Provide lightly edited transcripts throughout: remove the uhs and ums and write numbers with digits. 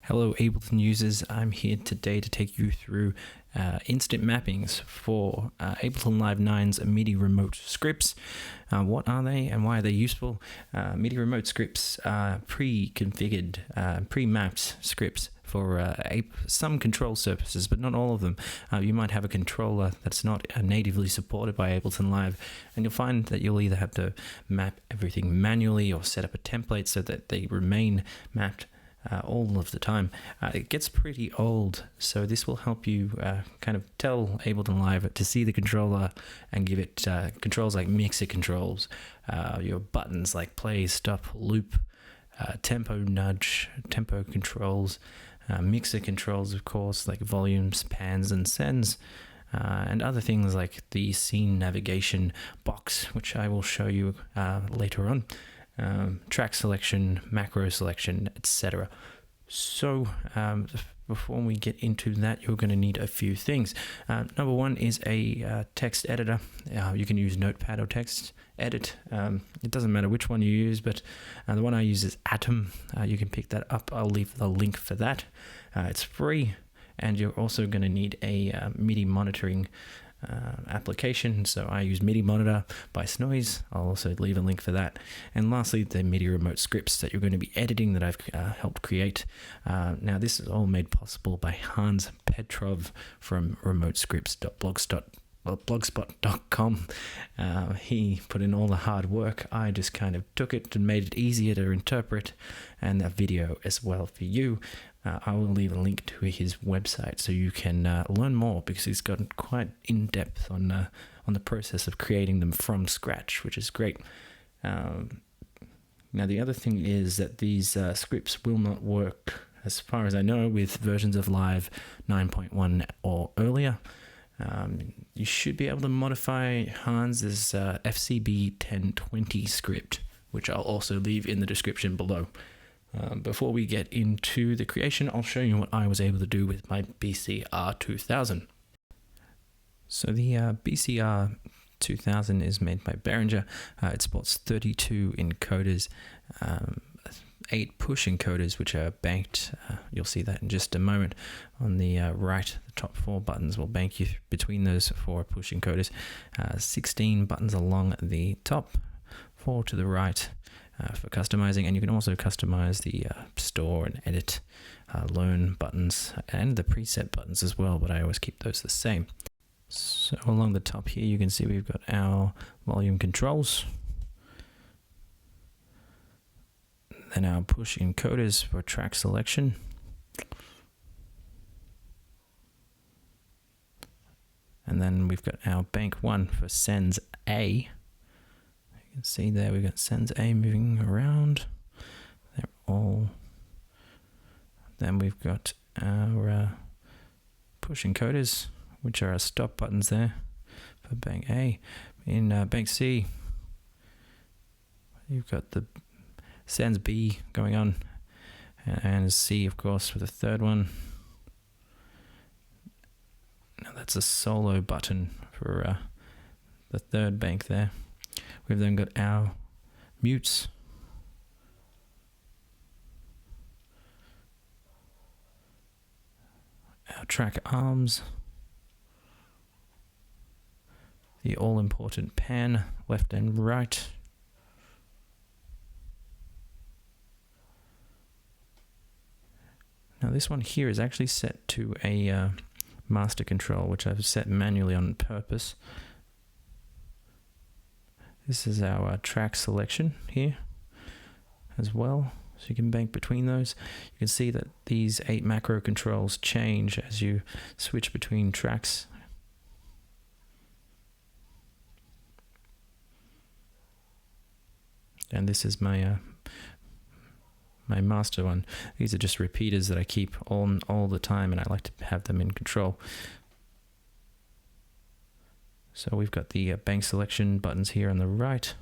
Hello Ableton users, I'm here today to take you through instant mappings for Ableton Live 9's MIDI Remote Scripts. What are they and why are they useful? MIDI Remote Scripts are pre-configured, pre-mapped scripts for some control surfaces, but not all of them. You might have a controller that's not natively supported by Ableton Live, and you'll find that you'll either have to map everything manually or set up a template so that they remain mapped all of the time. It gets pretty old, so this will help you kind of tell Ableton Live to see the controller and give it controls like mixer controls, your buttons like play, stop, loop, tempo nudge, tempo controls, mixer controls of course like volumes, pans and sends, and other things like the scene navigation box, which I will show you later on. Track selection, macro selection, etc. So before we get into that, you're going to need a few things. Number one is a text editor. You can use Notepad or Text Edit. It doesn't matter which one you use, but the one I use is Atom. You can pick that up. I'll leave the link for that. It's free, and you're also going to need a MIDI monitoring application. So I use MIDI Monitor by Snoise. I'll also leave a link for that. And lastly, the MIDI remote scripts that you're going to be editing that I've helped create. Now this is all made possible by Hanz Petrov from remotescripts.blogspot.com. He put in all the hard work. I just kind of took it and made it easier to interpret, and that video as well for you. I will leave a link to his website so you can learn more, because he's gotten quite in depth on the process of creating them from scratch, which is great. Now the other thing is that these scripts will not work, as far as I know, with versions of Live 9.1 or earlier. You should be able to modify Hanz's FCB 1020 script, which I'll also leave in the description below. Before we get into the creation, I'll show you what I was able to do with my BCR 2000. So the BCR 2000 is made by Behringer. It supports 32 encoders, 8 push encoders, which are banked. You'll see that in just a moment. On the right, the top 4 buttons will bank you between those 4 push encoders. 16 buttons along the top, 4 to the right. For customizing, and you can also customize the store and edit, learn buttons, and the preset buttons as well, but I always keep those the same. So along the top here you can see we've got our volume controls, then our push encoders for track selection, and then we've got our bank 1 for sends A. You can see there we've got sends A moving around. They're all. Then we've got our push encoders, which are our stop buttons there for bank A. In bank C, you've got the sends B going on, and C of course for the third one. Now that's a solo button for the third bank there. We've then got our mutes, our track arms, the all-important pan, left and right, now this one here is actually set to a master control, which I've set manually on purpose. This is our track selection here as well, so you can bank between those. You can see that these 8 macro controls change as you switch between tracks. And this is my my master one. These are just repeaters that I keep on all the time, and I like to have them in control. So we've got the bank selection buttons here on the right.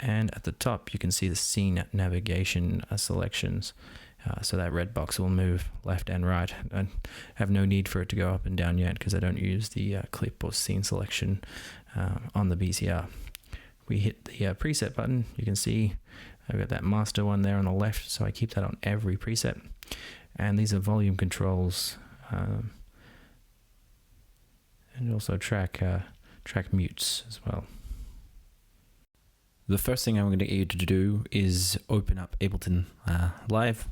And at the top you can see the scene navigation selections. So that red box will move left and right. I have no need for it to go up and down yet because I don't use the clip or scene selection on the BCR. We hit the preset button, you can see I've got that master one there on the left, so I keep that on every preset. And these are volume controls, and also track mutes as well. The first thing I'm going to get you to do is open up Ableton Live,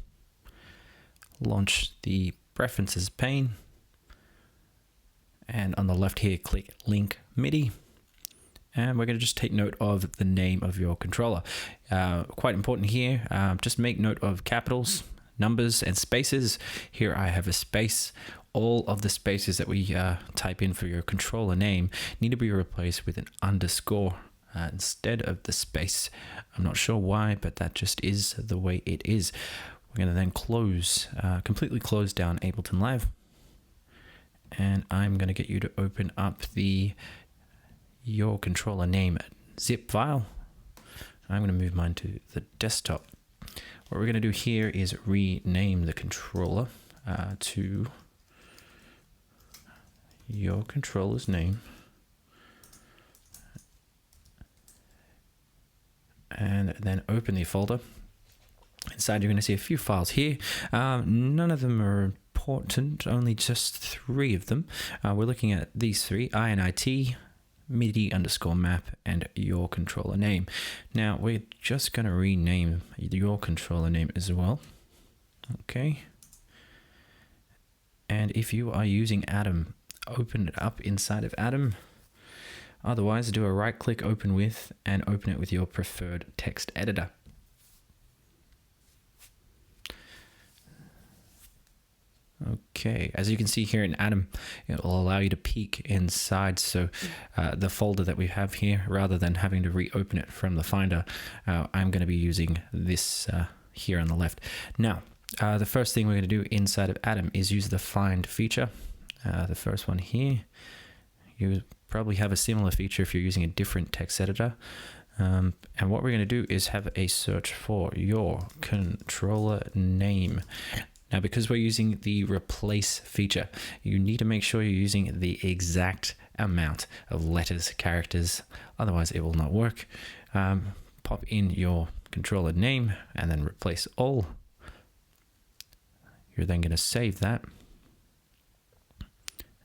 launch the Preferences pane, and on the left here, click Link MIDI. And we're going to just take note of the name of your controller. Quite important here, just make note of capitals, numbers, and spaces. Here I have a space. All of the spaces that we type in for your controller name need to be replaced with an underscore instead of the space. I'm not sure why, but that just is the way it is. We're going to then completely close down Ableton Live. And I'm going to get you to open up your controller name zip file. I'm going to move mine to the desktop. What we're going to do here is rename the controller to your controller's name. And then open the folder. Inside, you're going to see a few files here. None of them are important, only just 3 of them. We're looking at these 3, INIT, MIDI_map, and your controller name. Now, we're just going to rename your controller name as well. Okay. And if you are using Atom, open it up inside of Atom. Otherwise, do a right-click Open With and open it with your preferred text editor. Okay, as you can see here in Atom, it will allow you to peek inside. So the folder that we have here, rather than having to reopen it from the Finder, I'm going to be using this here on the left. Now, the first thing we're going to do inside of Atom is use the Find feature. The first one here. You probably have a similar feature if you're using a different text editor. And what we're going to do is have a search for your controller name. Now, because we're using the replace feature, you need to make sure you're using the exact amount of letters, characters, otherwise it will not work. Pop in your controller name and then replace all. You're then going to save that.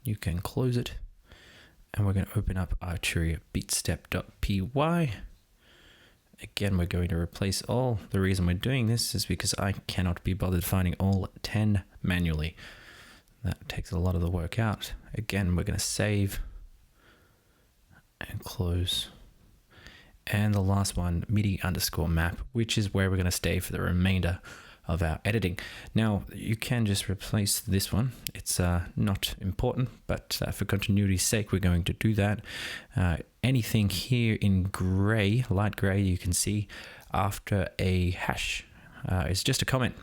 You can close it. And we're going to open up Arturia beatstep.py. Again, we're going to replace all. The reason we're doing this is because I cannot be bothered finding all 10 manually. That takes a lot of the work out. Again, we're going to save and close. And the last one, MIDI_map, which is where we're going to stay for the remainder of our editing. Now, you can just replace this one. It's not important, but for continuity's sake, we're going to do that. Anything here in gray, light gray, you can see after a hash is just a comment.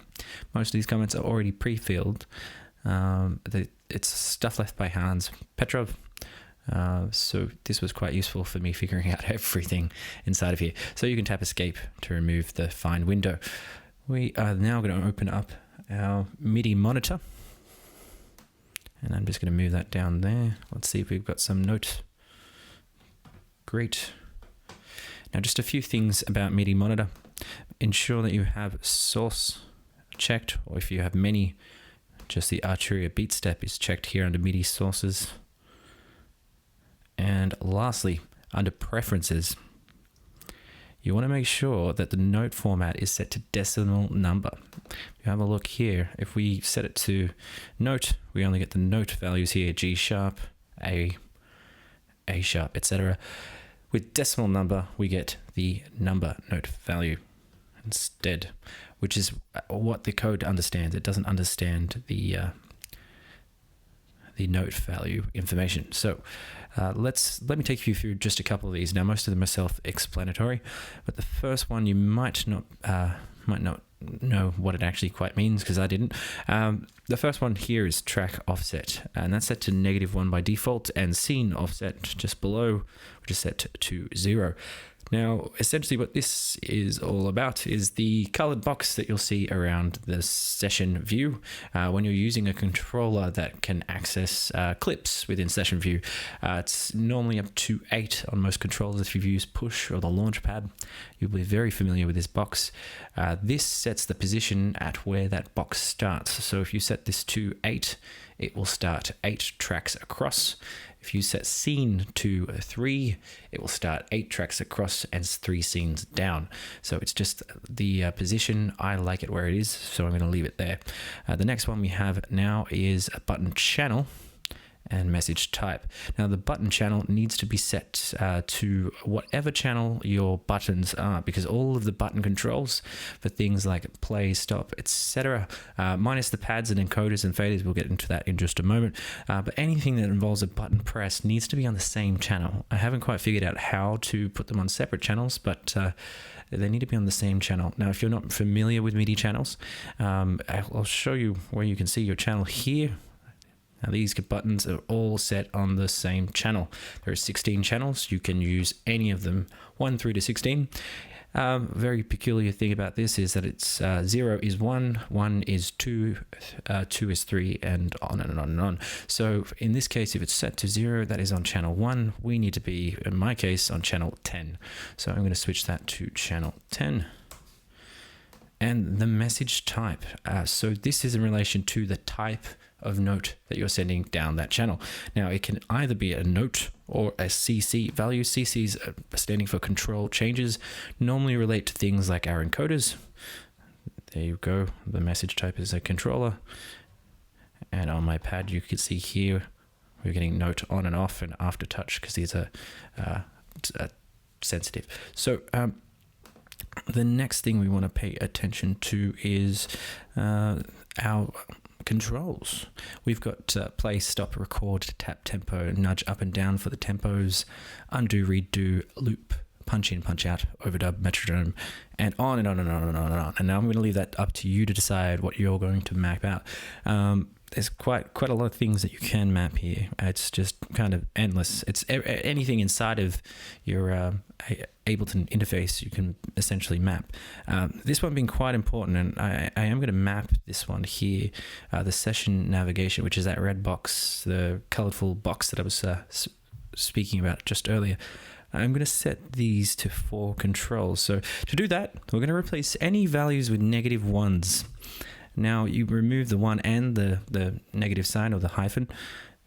Most of these comments are already pre-filled. It's stuff left by Hanz, Petrov. So this was quite useful for me figuring out everything inside of here. So you can tap escape to remove the find window. We are now going to open up our MIDI monitor. And I'm just going to move that down there. Let's see if we've got some notes. Great. Now, just a few things about MIDI monitor. Ensure that you have source checked, or if you have many, just the Arturia beat step is checked here under MIDI sources. And lastly, under preferences, you want to make sure that the note format is set to decimal number. If you have a look here, if we set it to note, we only get the note values here, G sharp, A sharp, etc. With decimal number, we get the number note value instead, which is what the code understands. It doesn't understand the note value information. So let me take you through just a couple of these. Now, most of them are self-explanatory, but the first one you might not know what it actually quite means because I didn't. The first one here is track offset, and that's set to -1 by default, and scene offset just below, which is set to 0. Now, essentially what this is all about is the colored box that you'll see around the session view when you're using a controller that can access clips within session view. It's normally up to 8 on most controllers. If you've used push or the launch pad, you'll be very familiar with this box. This sets the position at where that box starts. So if you set this to 8, it will start 8 tracks across. If you set scene to 3, it will start 8 tracks across and 3 scenes down. So it's just the position. I like it where it is, so I'm going to leave it there. The next one we have now is a button channel and message type. Now the button channel needs to be set to whatever channel your buttons are, because all of the button controls for things like play, stop, etc., minus the pads and encoders and faders, we'll get into that in just a moment, but anything that involves a button press needs to be on the same channel. I haven't quite figured out how to put them on separate channels, but they need to be on the same channel. Now, if you're not familiar with MIDI channels, I'll show you where you can see your channel here. Now these buttons are all set on the same channel. There are 16 channels. You can use any of them, 1 through to 16. Very peculiar thing about this is that it's 0 is 1, 1 is 2, 2 is 3, and on and on and on. So in this case, if it's set to 0, that is on channel 1. We need to be, in my case, on channel 10. So I'm going to switch that to channel 10. And the message type. So this is in relation to the type of note that you're sending down that channel. Now it can either be a note or a CC value. CCs standing for control changes, normally relate to things like our encoders. There you go. The message type is a controller. And on my pad, you can see here, we're getting note on and off and after touch because these are sensitive. So the next thing we want to pay attention to is our controls. We've got play, stop, record, tap, tempo, nudge up and down for the tempos, undo, redo, loop, punch in, punch out, overdub, metronome, and on and on and on and on and on. And now I'm going to leave that up to you to decide what you're going to map out. There's quite a lot of things that you can map here. It's just kind of endless. It's anything inside of your Ableton interface you can essentially map. This one being quite important, and I am going to map this one here, the session navigation, which is that red box, the colorful box that I was speaking about just earlier. I'm going to set these to 4 controls. So to do that, we're going to replace any values with -1s. Now you remove the 1 and the negative sign or the hyphen,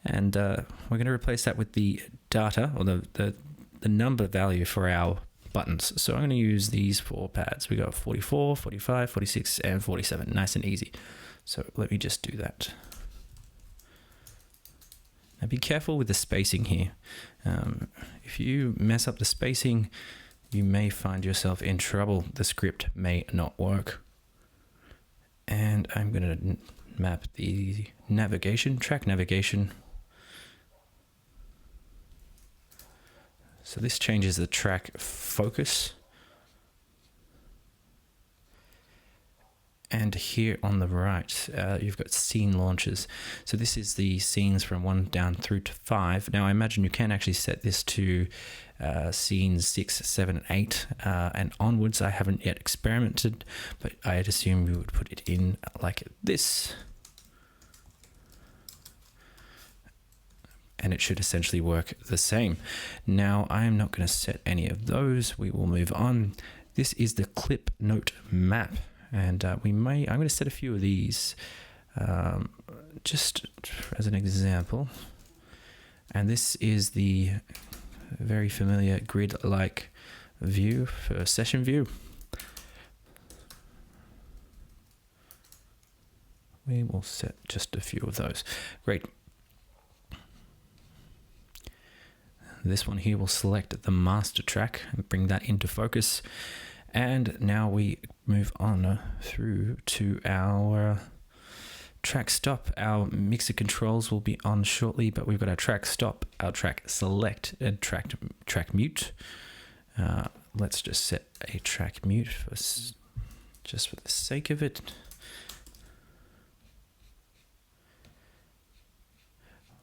and we're going to replace that with the data or the number value for our buttons. So I'm going to use these 4 pads. We got 44, 45, 46, and 47. Nice and easy. So let me just do that. Now be careful with the spacing here. If you mess up the spacing, you may find yourself in trouble. The script may not work. And I'm going to map the navigation, track navigation. So this changes the track focus. And here on the right, you've got scene launches. So this is the scenes from 1 down through to 5. Now I imagine you can actually set this to scenes 6, 7, and 8 and onwards. I haven't yet experimented, but I'd assume you would put it in like this. And it should essentially work the same. Now I am not going to set any of those. We will move on. This is the clip note map. And I'm going to set a few of these just as an example. And this is the very familiar grid-like view for session view. We will set just a few of those. Great. This one here will select the master track and bring that into focus. And now we move on through to our track stop. Our mixer controls will be on shortly, but we've got our track stop, our track select, and track mute. Let's just set a track mute for just for the sake of it.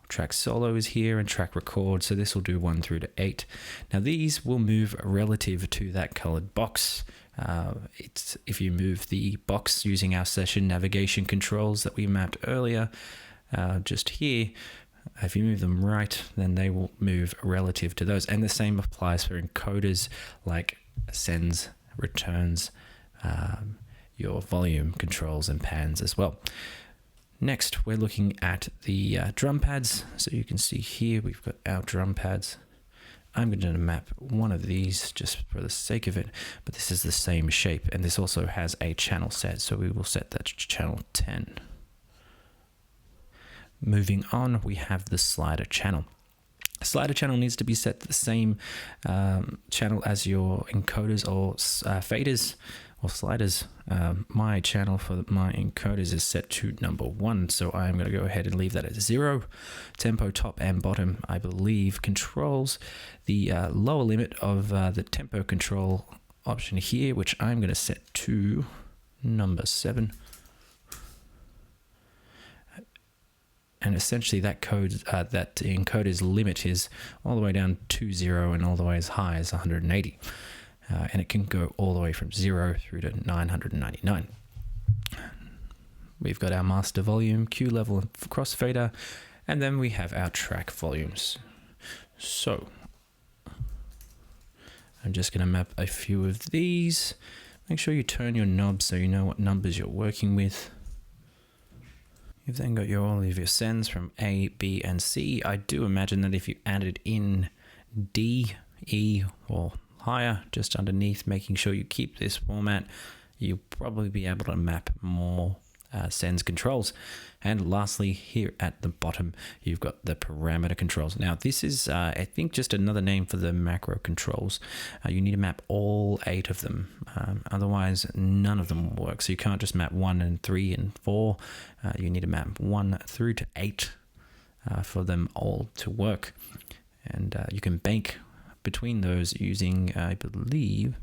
Track solo is here and track record, so this will do 1 through to 8. Now these will move relative to that colored box. It's if you move the box using our session navigation controls that we mapped earlier, just here, if you move them right, then they will move relative to those. And the same applies for encoders like sends, returns, your volume controls and pans as well. Next, we're looking at the drum pads. So you can see here, we've got our drum pads. I'm going to map one of these just for the sake of it, but this is the same shape, and this also has a channel set, so we will set that to channel 10. Moving on, we have the slider channel. Slider channel needs to be set to the same channel as your encoders or faders or sliders. My channel for my encoders is set to number 1, so I'm going to go ahead and leave that at 0. Tempo top and bottom, I believe, controls the lower limit of the tempo control option here, which I'm going to set to number 7. And essentially that that encoder's limit is all the way down to 0 and all the way as high as 180. And it can go all the way from 0 through to 999. We've got our master volume, Q level and crossfader, and then we have our track volumes. So I'm just going to map a few of these. Make sure you turn your knobs so you know what numbers you're working with. You've then got all of your sends from A, B, and C. I do imagine that if you added in D, E, or higher just underneath, making sure you keep this format, you'll probably be able to map more sends controls. And lastly, here at the bottom, you've got the parameter controls. Now this is, I think, just another name for the macro controls. You need to map all 8 of them. Otherwise, none of them will work. So you can't just map 1 and 3 and 4. You need to map 1 through to 8 for them all to work. And you can bank between those using, I believe,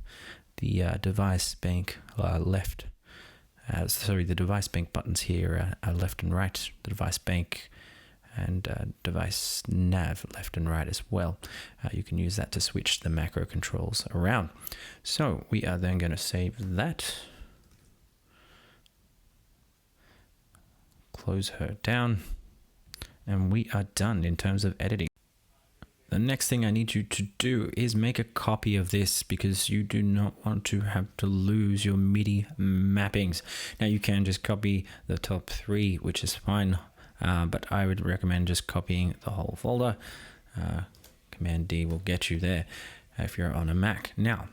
the device bank left. The device bank buttons here are left and right, the device bank and device nav left and right as well. You can use that to switch the macro controls around. So we are then going to save that. Close her down. And we are done in terms of editing. The next thing I need you to do is make a copy of this because you do not want to have to lose your MIDI mappings. Now you can just copy the top 3, which is fine, but I would recommend just copying the whole folder. Command D will get you there if you're on a Mac. Now,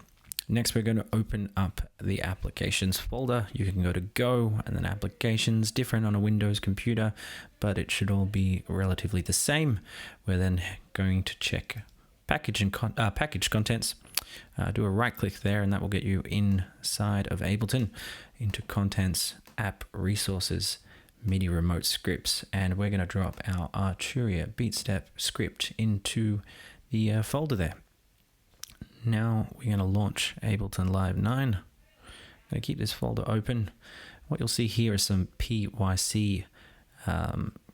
next we're going to open up the applications folder. You can go to Go and then applications, different on a Windows computer, but it should all be relatively the same. We're then going to check package contents. Do a right click there and that will get you inside of Ableton into contents, app resources, MIDI remote scripts, and we're going to drop our Arturia beat step script into the folder there. Now we're going to launch Ableton Live 9. I'm going to keep this folder open. What you'll see here is some PYC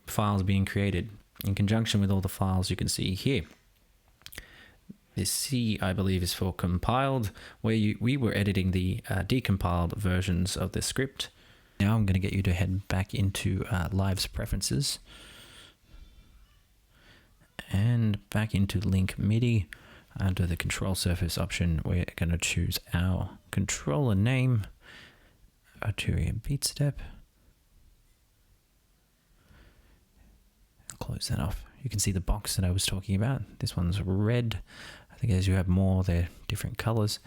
files being created in conjunction with all the files you can see here. This C, I believe, is for compiled, where we were editing the decompiled versions of the script. Now I'm going to get you to head back into Live's preferences and back into Link MIDI. Under the control surface option, we're going to choose our controller name, Arturia beat step. Close that off. You can see the box that I was talking about. This one's red. I think as you have more, they're different colors.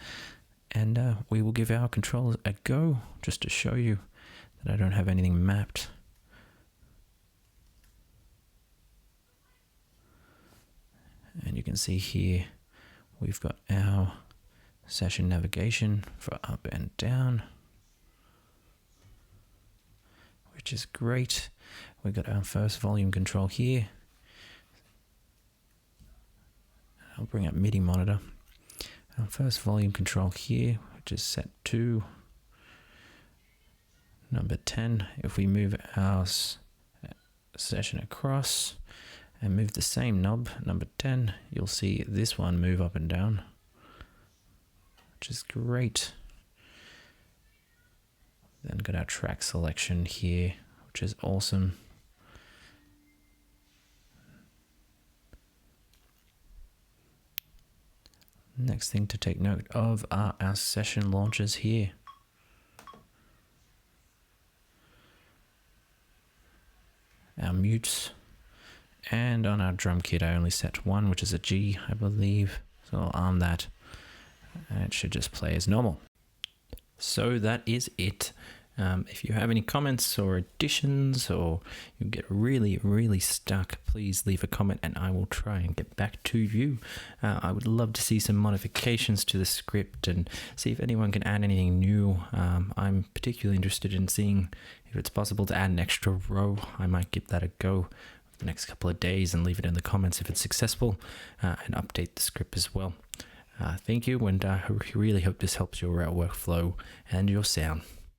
And we will give our controllers a go just to show you that I don't have anything mapped. And you can see here, we've got our session navigation for up and down, which is great. We've got our first volume control here. I'll bring up MIDI Monitor. Our first volume control here, which is set to Number 10, if we move our session across and move the same knob, number 10, you'll see this one move up and down, which is great. Then got our track selection here, which is awesome. Next thing to take note of are our session launchers here. Our mutes, and on our drum kit I only set one, which is a G, I believe, so I'll arm that and it should just play as normal. So that is it. If you have any comments or additions, or you get really stuck, please leave a comment and I will try and get back to you. I would love to see some modifications to the script and see if anyone can add anything new. I'm particularly interested in seeing if it's possible to add an extra row. I might give that a go the next couple of days and leave it in the comments if it's successful, and update the script as well. Thank you, and I really hope this helps your workflow and your sound.